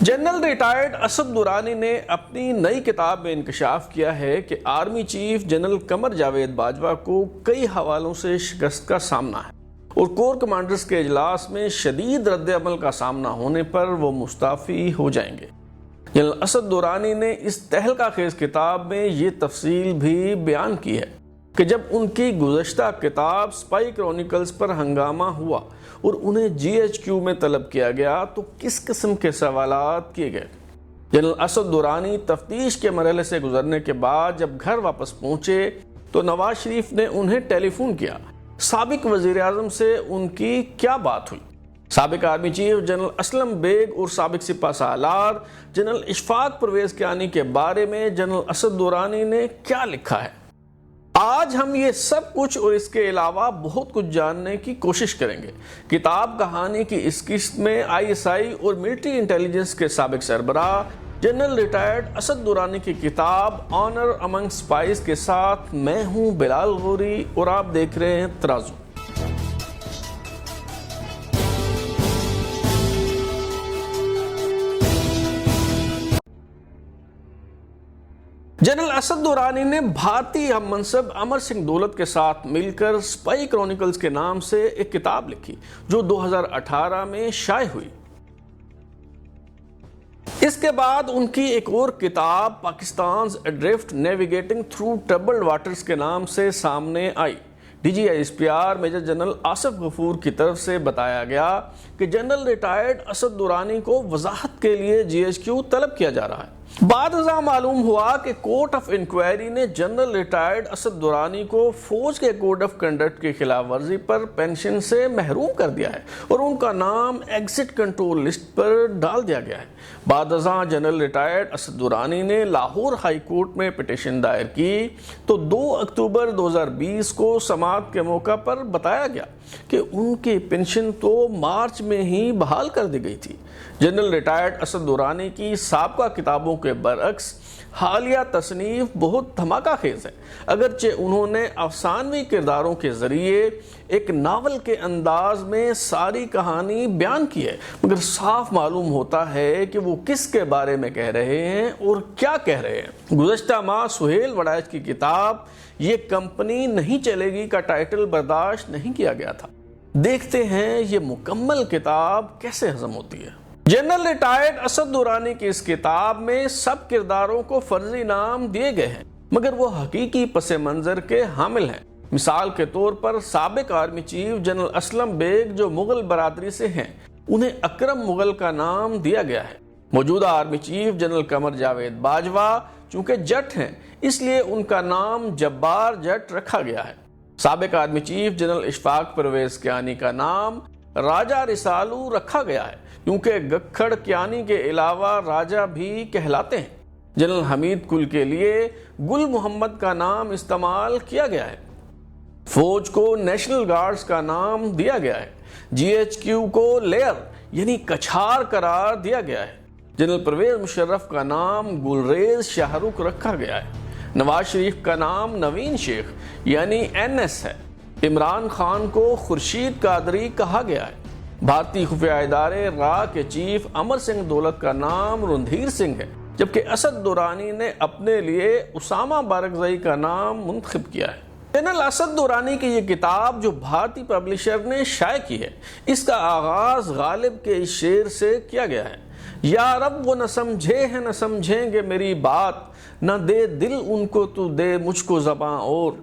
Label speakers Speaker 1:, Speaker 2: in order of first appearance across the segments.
Speaker 1: General retired Asad Durrani نے اپنی نئی کتاب میں انکشاف کیا ہے کہ army chief general Qamar Javed Bajwa کو کئی حوالوں سے شکست کا سامنا ہے اور کور کمانڈرز کے اجلاس میں شدید رد عمل کا سامنا ہونے پر وہ مستعفی ہو جائیں گے۔ جنرل اسد درانی نے اس تہلکہ خیز کتاب میں یہ تفصیل بھی بیان کی ہے کہ جب ان کی گزشتہ کتاب سپائی کرونیکلز پر ہنگامہ ہوا اور انہیں جی ایچ کیو میں طلب کیا گیا تو کس قسم کے سوالات کیے گئے۔ جنرل اسد درانی تفتیش کے مرحلے سے گزرنے کے بعد جب گھر واپس پہنچے تو نواز شریف نے انہیں ٹیلی فون کیا۔ سابق وزیر اعظم سے ان کی کیا بات ہوئی؟ سابق army chief general Aslam Beg اور سابق سپہ سالار جنرل اشفاق پرویز کیانی کے بارے میں جنرل اسد درانی نے کیا لکھا ہے؟ آج ہم یہ سب کچھ اور اس کے علاوہ بہت کچھ جاننے کی کوشش کریں گے۔ کتاب کہانی کی اس قسط میں آئی ایس آئی اور ملٹری انٹیلیجنس کے سابق سربراہ جنرل ریٹائرڈ اسد درانی کی کتاب آنر امنگ سپائز کے ساتھ میں ہوں بلال غوری اور آپ دیکھ رہے ہیں ترازو۔ جنرل اسد درانی نے بھارتی ہم منصب امر سنگھ دولت کے ساتھ مل کر سپائی کرونیکلز کے نام سے ایک کتاب لکھی جو 2018 میں شائع ہوئی۔ اس کے بعد ان کی ایک اور کتاب Pakistan's adrift navigating through troubled waters کے نام سے سامنے آئی۔ D G I S P R major general Asif Ghafoor کی طرف سے بتایا گیا کہ جنرل ریٹائرڈ اسد درانی کو وضاحت کے لیے جی ایچ کیو طلب کیا جا رہا ہے۔ بعد ازاں معلوم ہوا کہ کورٹ آف انکوائری نے جنرل ریٹائرڈ اسد درانی کو فوج کے کوڈ آف کنڈکٹ کی خلاف ورزی پر پینشن سے محروم کر دیا ہے اور ان کا نام ایگزٹ کنٹرول لسٹ پر ڈال دیا گیا ہے۔ بعد ازاں جنرل ریٹائرڈ اسد درانی نے لاہور ہائی کورٹ میں پٹیشن دائر کی تو 2 اکتوبر 2020 کو سماعت کے موقع پر بتایا گیا کہ ان کی پینشن تو مارچ میں ہی بحال کر دی گئی تھی۔ جنرل ریٹائرڈ اسد درانی کی سابقہ کتابوں کے برعکس حالیہ تصنیف بہت دھماکہ خیز ہے۔ اگرچہ انہوں نے افسانوی کرداروں کے ذریعے ایک ناول کے انداز میں ساری کہانی بیان کی ہے، مگر صاف معلوم ہوتا ہے کہ وہ کس کے بارے میں کہہ رہے ہیں اور کیا کہہ رہے ہیں۔ گزشتہ ماہ سہیل وڑائچ کی کتاب یہ کمپنی نہیں چلے گی کا ٹائٹل برداشت نہیں کیا گیا تھا۔ دیکھتے ہیں یہ مکمل کتاب کیسے ہضم ہوتی ہے۔ جنرل ریٹائرڈ اسد درانی کی اس کتاب میں سب کرداروں کو فرضی نام دیے گئے ہیں مگر وہ حقیقی پس منظر کے حامل ہیں۔ مثال کے طور پر سابق army chief general Aslam Beg جو مغل برادری سے ہیں انہیں اکرم مغل کا نام دیا گیا ہے۔ موجودہ army chief general Qamar Javed Bajwa چونکہ جٹ ہیں اس لیے ان کا نام جبار جٹ رکھا گیا ہے۔ سابق army chief general Ashfaq Pervez Kayani کا نام راجہ رسالو رکھا گیا ہے کیونکہ گکھڑ کیانی کے علاوہ راجہ بھی کہلاتے ہیں۔ جنرل حمید کل کے لیے گل محمد کا نام استعمال کیا گیا ہے۔ فوج کو نیشنل گارڈز کا نام دیا گیا ہے۔ جی ایچ کیو کو لیئر یعنی کچھار قرار دیا گیا ہے۔ جنرل پرویز مشرف کا نام گلریز شاہ رخ رکھا گیا ہے۔ نواز شریف کا نام نوین شیخ یعنی این ایس ہے۔ عمران خان کو خورشید قادری کہا گیا ہے۔ بھارتی خفیہ ادارے را کے چیف امر سنگھ دولت کا نام رندھیر سنگھ ہے جبکہ اسد درانی نے اپنے لیے اسامہ بارکزئی کا نام منتخب کیا ہے۔ جنرل اسد درانی کی یہ کتاب جو بھارتی پبلشر نے شائع کی ہے اس کا آغاز غالب کے اس شعر سے کیا گیا ہے۔ یا رب وہ نہ سمجھے ہیں نہ سمجھیں گے میری بات، نہ دے دل ان کو تو دے مجھ کو زباں اور۔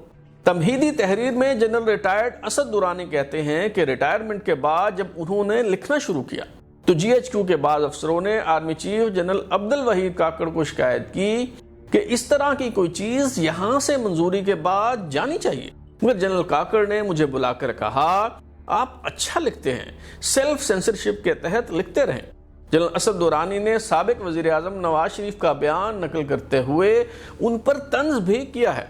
Speaker 1: تمہیدی تحریر میں جنرل ریٹائرڈ اسد درانی کہتے ہیں کہ ریٹائرمنٹ کے بعد جب انہوں نے لکھنا شروع کیا تو جی ایچ کیو کے بعض افسروں نے آرمی چیف جنرل عبد الوحید کاکڑ کو شکایت کی کہ اس طرح کی کوئی چیز یہاں سے منظوری کے بعد جانی چاہیے، مگر جنرل کاکڑ نے مجھے بلا کر کہا آپ اچھا لکھتے ہیں، سیلف سینسرشپ کے تحت لکھتے رہیں۔ جنرل اسد درانی نے سابق وزیر اعظم نواز شریف کا بیان نقل کرتے ہوئے ان پر طنز بھی کیا ہے۔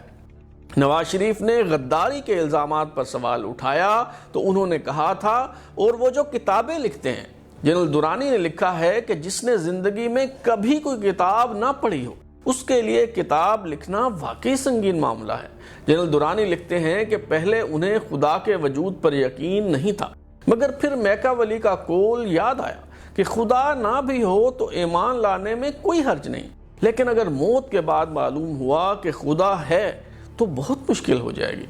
Speaker 1: نواز شریف نے غداری کے الزامات پر سوال اٹھایا تو انہوں نے کہا تھا اور وہ جو کتابیں لکھتے ہیں۔ جنرل درانی نے لکھا ہے کہ جس نے زندگی میں کبھی کوئی کتاب نہ پڑھی ہو اس کے لیے کتاب لکھنا واقعی سنگین معاملہ ہے۔ جنرل درانی لکھتے ہیں کہ پہلے انہیں خدا کے وجود پر یقین نہیں تھا مگر پھر میکاولی کا قول یاد آیا کہ کہ خدا نہ بھی ہو تو ایمان لانے میں کوئی حرج نہیں، لیکن اگر موت کے بعد معلوم ہوا کہ خدا ہے تو بہت مشکل ہو جائے گی۔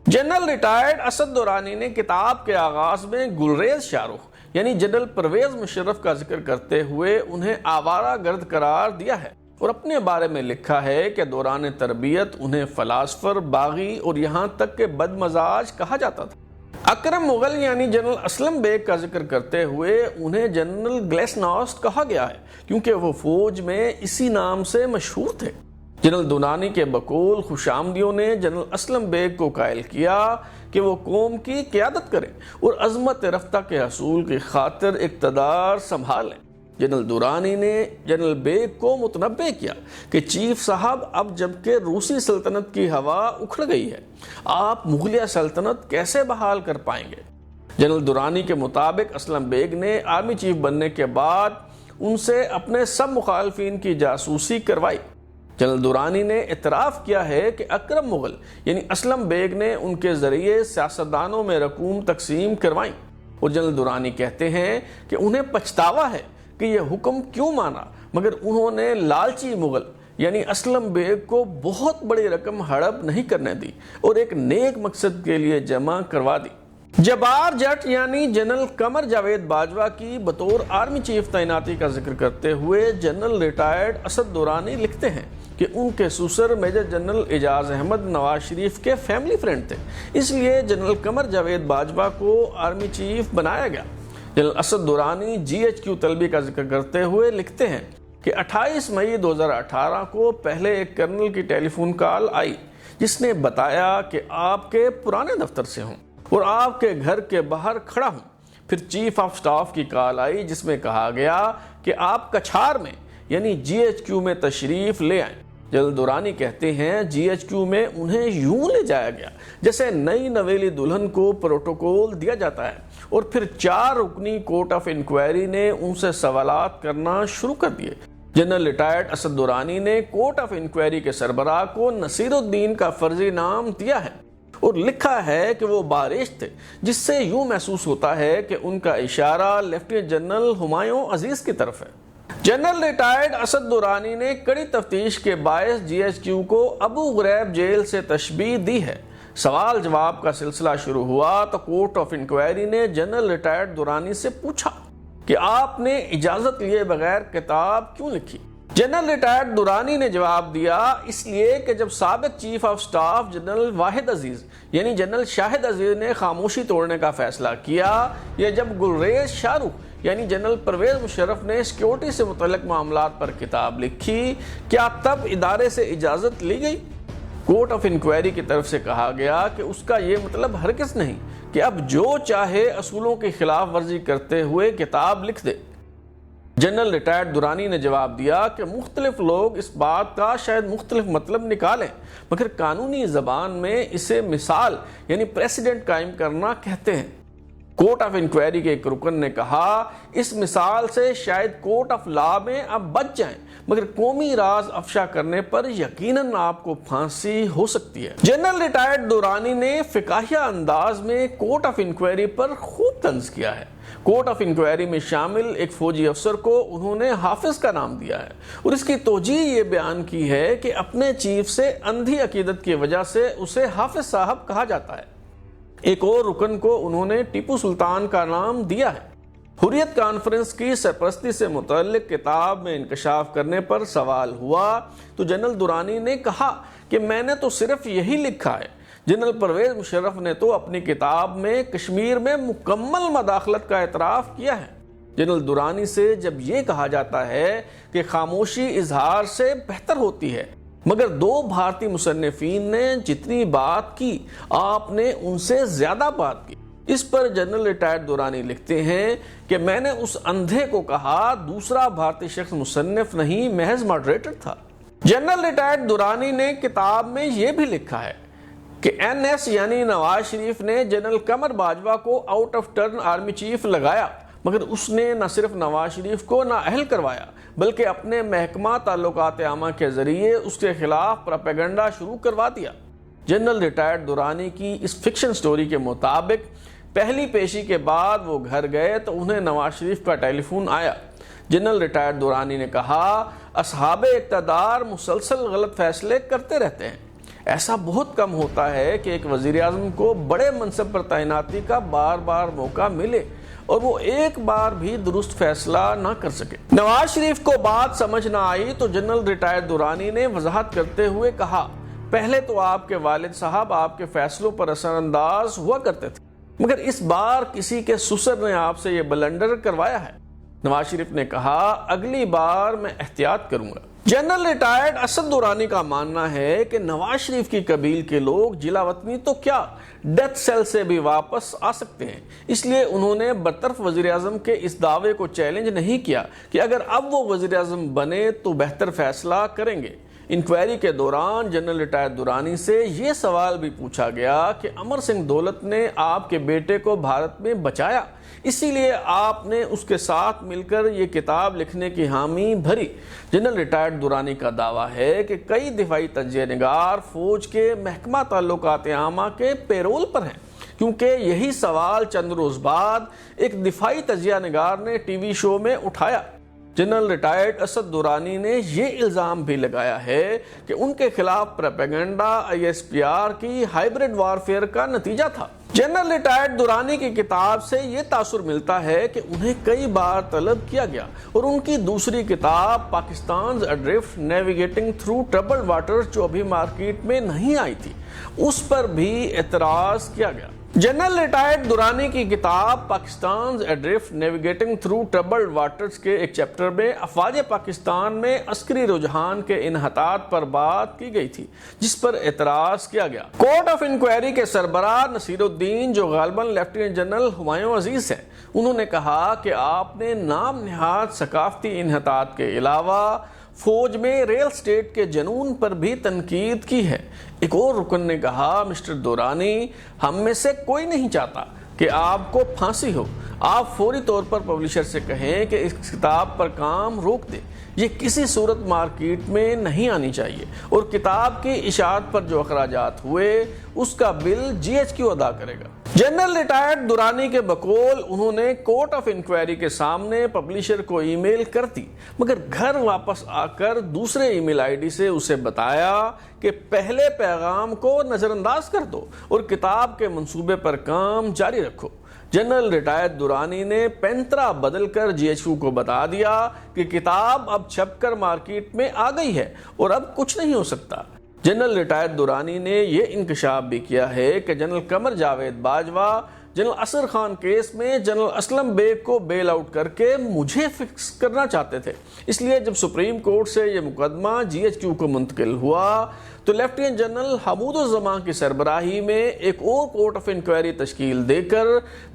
Speaker 1: جنرل ریٹائرڈ اسد درانی نے کتاب کے آغاز میں گلریز شاہ رخ یعنی جنرل پرویز مشرف کا ذکر کرتے ہوئے انہیں آوارہ گرد قرار دیا ہے اور اپنے بارے میں لکھا ہے کہ دوران تربیت انہیں فلاسفر، باغی اور یہاں تک کہ بد مزاج کہا جاتا تھا۔ اکرم مغل یعنی جنرل اسلم بیگ کا ذکر کرتے ہوئے انہیں جنرل گلیسناسٹ کہا گیا ہے کیونکہ وہ فوج میں اسی نام سے مشہور تھے۔ جنرل درانی کے بقول خوش آمدیوں نے جنرل اسلم بیگ کو قائل کیا کہ وہ قوم کی قیادت کریں اور عظمت رفتہ کے حصول کی خاطر اقتدار سنبھالیں۔ جنرل درانی نے جنرل بیگ کو متنبہ کیا کہ چیف صاحب اب جبکہ روسی سلطنت کی ہوا اکھڑ گئی ہے، آپ مغلیہ سلطنت کیسے بحال کر پائیں گے؟ جنرل درانی کے مطابق اسلم بیگ نے آرمی چیف بننے کے بعد ان سے اپنے سب مخالفین کی جاسوسی کروائی۔ جنرل درانی نے اعتراف کیا ہے کہ اکرم مغل یعنی اسلم بیگ نے ان کے ذریعے سیاستدانوں میں رقوم تقسیم کروائیں، اور جنرل درانی کہتے ہیں کہ انہیں پچھتاوا ہے کہ یہ حکم کیوں مانا، مگر انہوں نے لالچی مغل یعنی اسلم بیگ کو بہت بڑی رقم ہڑپ نہیں کرنے دی اور ایک نیک مقصد کے لیے جمع کروا دی۔ جبار جٹ یعنی جنرل قمر جاوید باجوہ کی بطور آرمی چیف تعیناتی کا ذکر کرتے ہوئے جنرل ریٹائرڈ اسد درانی لکھتے ہیں کہ ان کے سسر میجر جنرل اعجاز احمد نواز شریف کے فیملی فرینڈ تھے، اس لیے جنرل قمر جاوید باجوہ کو آرمی چیف بنایا گیا۔ جنرل اسد درانی GHQ طلبی کا ذکر کرتے ہوئے لکھتے ہیں کہ 28 مئی 2018 کو پہلے ایک کرنل کی ٹیلی فون کال آئی جس نے بتایا کہ آپ کے پرانے دفتر سے ہوں اور آپ کے گھر کے باہر کھڑا ہوں۔ پھر چیف آف سٹاف کی کال آئی جس میں کہا گیا کہ آپ کچھار میں یعنی GHQ میں تشریف لے آئیں۔ جنرل درانی کہتے ہیں GHQ میں انہیں یوں لے جایا گیا جیسے نئی نویلی دلہن کو پروٹوکول دیا جاتا ہے، اور پھر 4 رکنی کورٹ آف انکوائری نے ان سے سوالات کرنا شروع کر دیے۔ جنرل ریٹائرڈ اسد درانی نے کورٹ آف انکوائری کے سربراہ کو نصیر الدین کا فرضی نام دیا ہے اور لکھا ہے کہ وہ بارش تھے، جس سے یوں محسوس ہوتا ہے کہ ان کا اشارہ لیفٹیننٹ جنرل ہمایوں عزیز کی طرف ہے۔ جنرل ریٹائرڈ اسد درانی نے کڑی تفتیش کے باعث GHQ کو ابو غریب جیل سے تشبیہ دی ہے۔ سوال جواب کا سلسلہ شروع ہوا تو کورٹ آف انکوائری نے جنرل ریٹائرڈ درانی سے پوچھا کہ آپ نے اجازت لیے بغیر کتاب کیوں لکھی؟ جنرل ریٹائرڈ درانی نے جواب دیا، اس لیے کہ جب سابق چیف آف سٹاف جنرل واحد عزیز یعنی جنرل شاہد عزیز نے خاموشی توڑنے کا فیصلہ کیا، یا جب گلریز شاہ رخ یعنی جنرل پرویز مشرف نے سیکیورٹی سے متعلق معاملات پر کتاب لکھی، کیا تب ادارے سے اجازت لی گئی؟ کورٹ آف انکوائری کی طرف سے کہا گیا کہ اس کا یہ مطلب ہرگز نہیں کہ اب جو چاہے اصولوں کی خلاف ورزی کرتے ہوئے کتاب لکھ دے۔ جنرل ریٹائرڈ درانی نے جواب دیا کہ مختلف لوگ اس بات کا شاید مختلف مطلب نکالیں، مگر قانونی زبان میں اسے مثال یعنی پریسیڈنٹ قائم کرنا کہتے ہیں۔ کورٹ آف انکوائری کے ایک رکن نے کہا، اس مثال سے شاید کورٹ آف لا میں اب بچ جائیں، مگر قومی راز افشا کرنے پر یقیناً آپ کو پھانسی ہو سکتی ہے۔ جنرل ریٹائرڈ درانی نے فقاہیہ انداز میں کورٹ آف انکوائری پر خوب طنز کیا ہے۔ کورٹ آف انکوائری میں شامل ایک فوجی افسر کو انہوں نے حافظ کا نام دیا ہے اور اس کی توجیہ یہ بیان کی ہے کہ اپنے چیف سے اندھی عقیدت کی وجہ سے اسے حافظ صاحب کہا جاتا ہے۔ ایک اور رکن کو انہوں نے ٹیپو سلطان کا نام دیا ہے۔ حریت کانفرنس کی سرپرستی سے متعلق کتاب میں انکشاف کرنے پر سوال ہوا تو جنرل درانی نے کہا کہ میں نے تو صرف یہی لکھا ہے، جنرل پرویز مشرف نے تو اپنی کتاب میں کشمیر میں مکمل مداخلت کا اعتراف کیا ہے۔ جنرل درانی سے جب یہ کہا جاتا ہے کہ خاموشی اظہار سے بہتر ہوتی ہے، مگر 2 بھارتی مصنفین نے جتنی بات کی آپ نے ان سے زیادہ بات کی، اس پر جنرل ریٹائرڈ درانی لکھتے ہیں کہ میں نے اس اندھے کو کہا دوسرا بھارتی شخص مصنف نہیں، محض ماڈریٹر تھا۔ جنرل ریٹائرڈ درانی نے کتاب میں یہ بھی لکھا ہے کہ NS یعنی نواز شریف نے جنرل قمر باجوہ کو out of turn army chief لگایا، مگر اس نے نہ صرف نواز شریف کو نااہل کروایا بلکہ اپنے محکمہ تعلقات عامہ کے ذریعے اس کے خلاف پروپیگنڈا شروع کروا دیا۔ جنرل ریٹائرڈ درانی کی اس فکشن سٹوری کے مطابق پہلی پیشی کے بعد وہ گھر گئے تو انہیں نواز شریف کا ٹیلی فون آیا۔ جنرل ریٹائرڈ دورانی نے کہا، اصحاب اقتدار مسلسل غلط فیصلے کرتے رہتے ہیں۔ ایسا بہت کم ہوتا ہے کہ ایک وزیر اعظم کو بڑے منصب پر تعیناتی کا بار بار موقع ملے اور وہ ایک بار بھی درست فیصلہ نہ کر سکے۔ نواز شریف کو بات سمجھ نہ آئی تو جنرل ریٹائرڈ دورانی نے وضاحت کرتے ہوئے کہا، پہلے تو آپ کے والد صاحب آپ کے فیصلوں پر اثر انداز ہوا کرتے تھے، مگر اس بار کسی کے سسر نے آپ سے یہ بلنڈر کروایا ہے۔ نواز شریف نے کہا، اگلی بار میں احتیاط کروں گا۔ جنرل ریٹائرڈ اسد دورانی کا ماننا ہے کہ نواز شریف کی قبیل کے لوگ جلا وطنی تو کیا ڈیتھ سیل سے بھی واپس آ سکتے ہیں، اس لیے انہوں نے برطرف وزیر اعظم کے اس دعوے کو چیلنج نہیں کیا کہ اگر اب وہ وزیر اعظم بنے تو بہتر فیصلہ کریں گے۔ انکوائری کے دوران جنرل ریٹائرڈ دورانی سے یہ سوال بھی پوچھا گیا کہ امر سنگھ دولت نے آپ کے بیٹے کو بھارت میں بچایا، اسی لیے آپ نے اس کے ساتھ مل کر یہ کتاب لکھنے کی حامی بھری۔ جنرل ریٹائرڈ دورانی کا دعویٰ ہے کہ کئی دفاعی تجزیہ نگار فوج کے محکمہ تعلقات عامہ کے پیرول پر ہیں، کیونکہ یہی سوال چند روز بعد ایک دفاعی تجزیہ نگار نے ٹی وی شو میں اٹھایا۔ جنرل ریٹائرڈ اسد دورانی نے یہ الزام بھی لگایا ہے کہ ان کے خلاف پروپیگنڈا ISPR کی ہائبرڈ وارفیئر کا نتیجہ تھا۔ جنرل ریٹائرڈ دورانی کی کتاب سے یہ تاثر ملتا ہے کہ انہیں کئی بار طلب کیا گیا اور ان کی دوسری کتاب Pakistan's adrift navigating through troubled waters جو ابھی مارکیٹ میں نہیں آئی تھی، اس پر بھی اعتراض کیا گیا۔ جنرل ریٹائرڈ دورانی کی کتاب Pakistan's adrift navigating through troubled waters کے ایک چیپٹر میں افواج پاکستان میں عسکری رجحان کے انحطاط پر بات کی گئی تھی، جس پر اعتراض کیا گیا۔ کورٹ آف انکوائری کے سربراہ نصیر الدین، جو غالباً لیفٹیننٹ جنرل ہمایوں عزیز ہیں، انہوں نے کہا کہ آپ نے نام نہاد ثقافتی انحطاط کے علاوہ فوج میں ریل اسٹیٹ کے جنون پر بھی تنقید کی ہے۔ ایک اور رکن نے کہا، مسٹر دورانی، ہم میں سے کوئی نہیں چاہتا کہ آپ کو پھانسی ہو۔ آپ فوری طور پر پبلشر سے کہیں کہ اس کتاب پر کام روک دے، یہ کسی صورت مارکیٹ میں نہیں آنی چاہیے، اور کتاب کی اشاعت پر جو اخراجات ہوئے اس کا بل GHQ ادا کرے گا۔ جنرل ریٹائرڈ دورانی کے بقول انہوں نے کورٹ آف انکوائری کے سامنے پبلشر کو ای میل کر دی، مگر گھر واپس آ کر دوسرے ای میل ID سے اسے بتایا کہ پہلے پیغام کو نظر انداز کر دو اور کتاب کے منصوبے پر کام جاری رکھو۔ جنرل ریٹائرڈ دورانی نے پینترا بدل کر GHQ کو بتا دیا کہ کتاب اب چھپ کر مارکیٹ میں آ گئی ہے اور اب کچھ نہیں ہو سکتا۔ جنرل ریٹائرڈ دورانی نے یہ انکشاف بھی کیا ہے کہ general Qamar Javed Bajwa general Asghar Khan case میں جنرل اسلم بیگ کو بیل آؤٹ کر کے مجھے فکس کرنا چاہتے تھے، اس لیے جب سپریم کورٹ سے یہ مقدمہ GHQ کو منتقل ہوا تو لیفٹیننٹ جنرل حمود الزمان کی سربراہی میں ایک اور کورٹ آف انکوائری تشکیل دے کر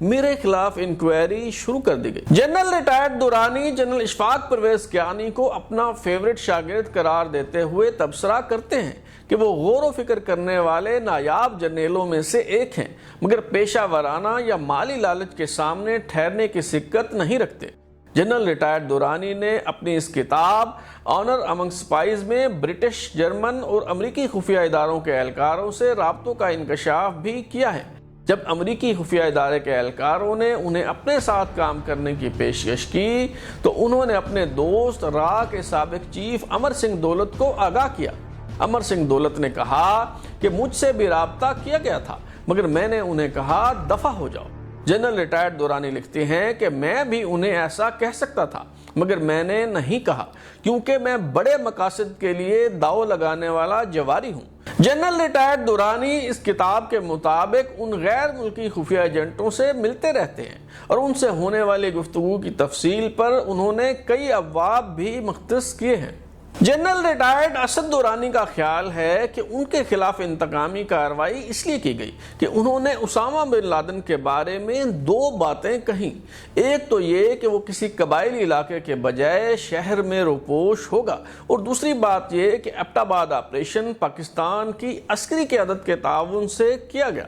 Speaker 1: میرے خلاف انکوائری شروع کر دی گئی۔ General retired Durrani general Ashfaq Pervez Kayani کو اپنا فیورٹ شاگرد قرار دیتے ہوئے تبصرہ کرتے ہیں کہ وہ غور و فکر کرنے والے نایاب جرنیلوں میں سے ایک ہیں، مگر پیشہ ورانہ یا مالی لالچ کے سامنے ٹھہرنے کی سکت نہیں رکھتے۔ جنرل ریٹائرڈ دورانی نے اپنی اس کتاب آنر امنگ سپائز میں برٹش، جرمن اور امریکی خفیہ اداروں کے اہلکاروں سے رابطوں کا انکشاف بھی کیا ہے۔ جب امریکی خفیہ ادارے کے اہلکاروں نے انہیں اپنے ساتھ کام کرنے کی پیشکش کی تو انہوں نے اپنے دوست را کے سابق چیف امر سنگھ دولت کو آگاہ کیا۔ امر سنگھ دولت نے کہا کہ مجھ سے بھی رابطہ کیا گیا تھا، مگر میں نے انہیں کہا دفع ہو جاؤ۔ جنرل ریٹائرڈ دورانی لکھتے ہیں کہ میں بھی انہیں ایسا کہہ سکتا تھا، مگر میں نے نہیں کہا، کیونکہ میں بڑے مقاصد کے لیے داؤ لگانے والا جواری ہوں۔ جنرل ریٹائرڈ دورانی اس کتاب کے مطابق ان غیر ملکی خفیہ ایجنٹوں سے ملتے رہتے ہیں اور ان سے ہونے والی گفتگو کی تفصیل پر انہوں نے کئی ابواب بھی مختص کیے ہیں۔ جنرل ریٹائرڈ اسد دورانی کا خیال ہے کہ ان کے خلاف انتقامی کارروائی اس لیے کی گئی کہ انہوں نے اسامہ بن لادن کے بارے میں دو باتیں کہیں۔ ایک تو یہ کہ وہ کسی قبائلی علاقے کے بجائے شہر میں روپوش ہوگا، اور دوسری بات یہ کہ ایبٹ آباد آپریشن پاکستان کی عسکری قیادت کے تعاون سے کیا گیا۔